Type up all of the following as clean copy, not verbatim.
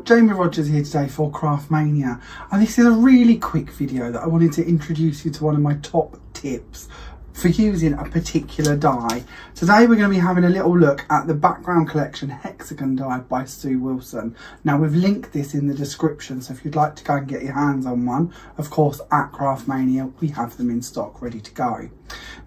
Jamie Rodgers here today for Craftmania, and this is a really quick video that I wanted to introduce you to one of my top tips for using a particular die. Today we're going to be having a little look at the background collection Hexagon die by Sue Wilson. Now we've linked this in the description, so if you'd like to go and get your hands on one, of course at Craftmania we have them in stock ready to go.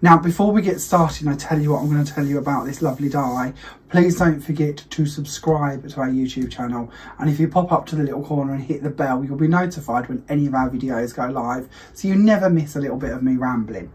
Now before we get started and I tell you what I'm going to tell you about this lovely die, please don't forget to subscribe to our YouTube channel, and if you pop up to the little corner and hit the bell, you'll be notified when any of our videos go live, so you never miss a little bit of me rambling.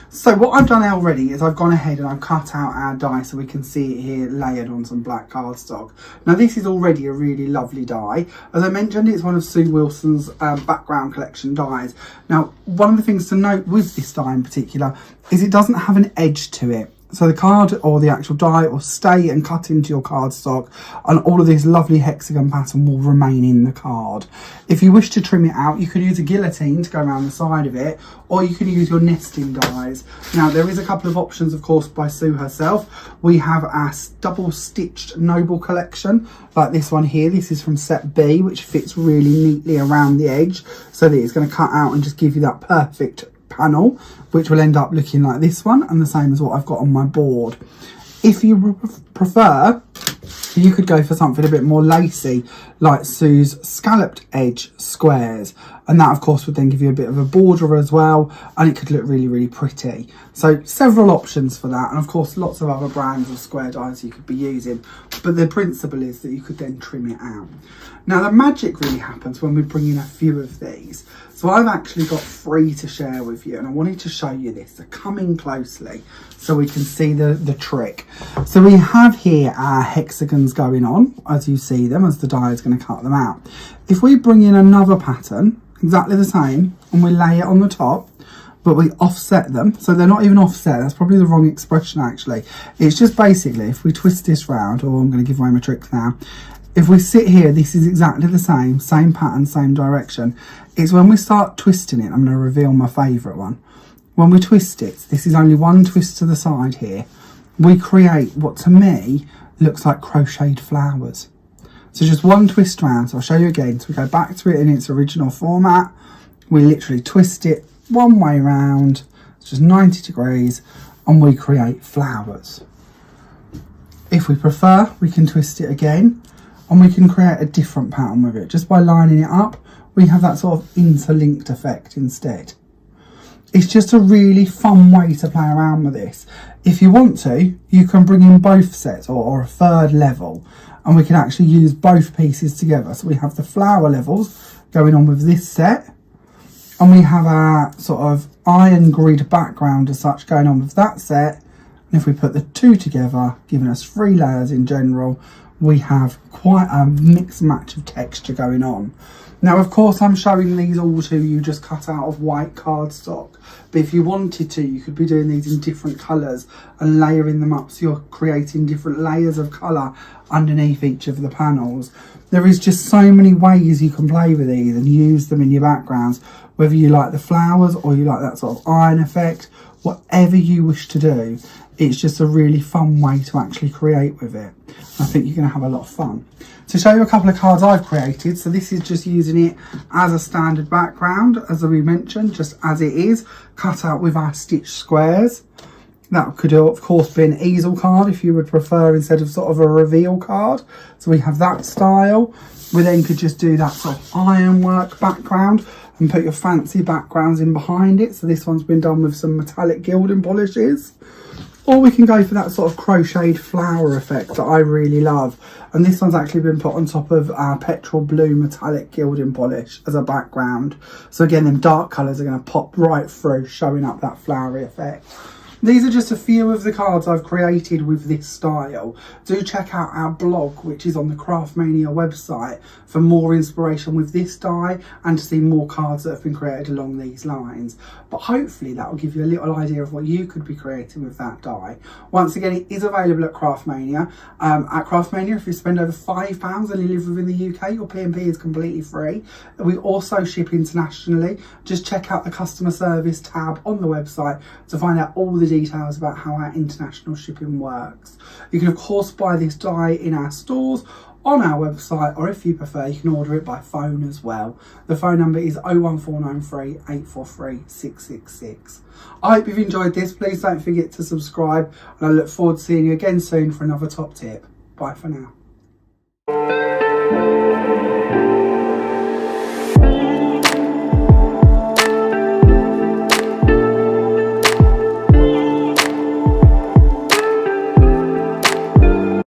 So what I've done already is I've gone ahead and I've cut out our die so we can see it here layered on some black cardstock. Now this is already a really lovely die. As I mentioned, it's one of Sue Wilson's background collection dies. Now one of the things to note with this die in particular is it doesn't have an edge to it. So the card or the actual die will stay and cut into your cardstock, and all of this lovely hexagon pattern will remain in the card. If you wish to trim it out, you could use a guillotine to go around the side of it, or you can use your nesting dies. Now there is a couple of options, of course, by Sue herself. We have our double stitched Noble collection, like this one here. This is from set B, which fits really neatly around the edge, so that it's going to cut out and just give you that perfect panel, which will end up looking like this one, and the same as what I've got on my board. If you prefer, you could go for something a bit more lacy, like Sue's scalloped edge squares, and that of course would then give you a bit of a border as well, and it could look really, really pretty. So several options for that, and of course lots of other brands of square dies you could be using, but the principle is that you could then trim it out. Now the magic really happens when we bring in a few of these. So I've actually got 3 to share with you, and I wanted to show you this. So come in closely so we can see the trick. So we have here our hexagons going on as you see them, as the die is going to cut them out. If we bring in another pattern, exactly the same, and we lay it on the top, but we offset them, so they're not even offset, that's probably the wrong expression actually. It's just basically, if we twist this round, or I'm going to give away my tricks now, if we sit here, this is exactly the same pattern, same direction. It's when we start twisting it, I'm going to reveal my favourite one. When we twist it, this is only one twist to the side here, we create what to me looks like crocheted flowers. So just one twist round, so I'll show you again. So we go back to it in its original format, we literally twist it one way round, it's just 90 degrees, and we create flowers. If we prefer, we can twist it again, and we can create a different pattern with it. Just by lining it up, we have that sort of interlinked effect instead. It's just a really fun way to play around with this. If you want to, you can bring in both sets or a third level, and we can actually use both pieces together. So we have the flower levels going on with this set, and we have our sort of iron grid background as such going on with that set. And if we put the two together, giving us 3 layers in general, we have quite a mixed match of texture going on. Now of course I'm showing these all to you just cut out of white cardstock, but if you wanted to, you could be doing these in different colours and layering them up, so you're creating different layers of colour underneath each of the panels. There is just so many ways you can play with these and use them in your backgrounds, whether you like the flowers or you like that sort of iron effect, whatever you wish to do. It's just a really fun way to actually create with it. I think you're going to have a lot of fun. To show you a couple of cards I've created, so this is just using it as a standard background, as we mentioned, just as it is, cut out with our stitched squares. That could of course be an easel card if you would prefer, instead of sort of a reveal card. So we have that style. We then could just do that sort of ironwork background and put your fancy backgrounds in behind it. So this one's been done with some metallic gilding polishes. Or we can go for that sort of crocheted flower effect that I really love. And this one's actually been put on top of our petrol blue metallic gilding polish as a background. So again, them dark colours are going to pop right through, showing up that flowery effect. These are just a few of the cards I've created with this style. Do check out our blog, which is on the Craftmania website, for more inspiration with this die and to see more cards that have been created along these lines. But hopefully that will give you a little idea of what you could be creating with that die. Once again, it is available at Craftmania. At Craftmania, if you spend over £5 and you live within the UK, your P&P is completely free. We also ship internationally. Just check out the customer service tab on the website to find out all the details about how our international shipping works. You can of course buy this die in our stores, on our website, or if you prefer, you can order it by phone as well. The phone number is 01493 843 666. I hope you've enjoyed this. Please don't forget to subscribe, and I look forward to seeing you again soon for another top tip. Bye for now.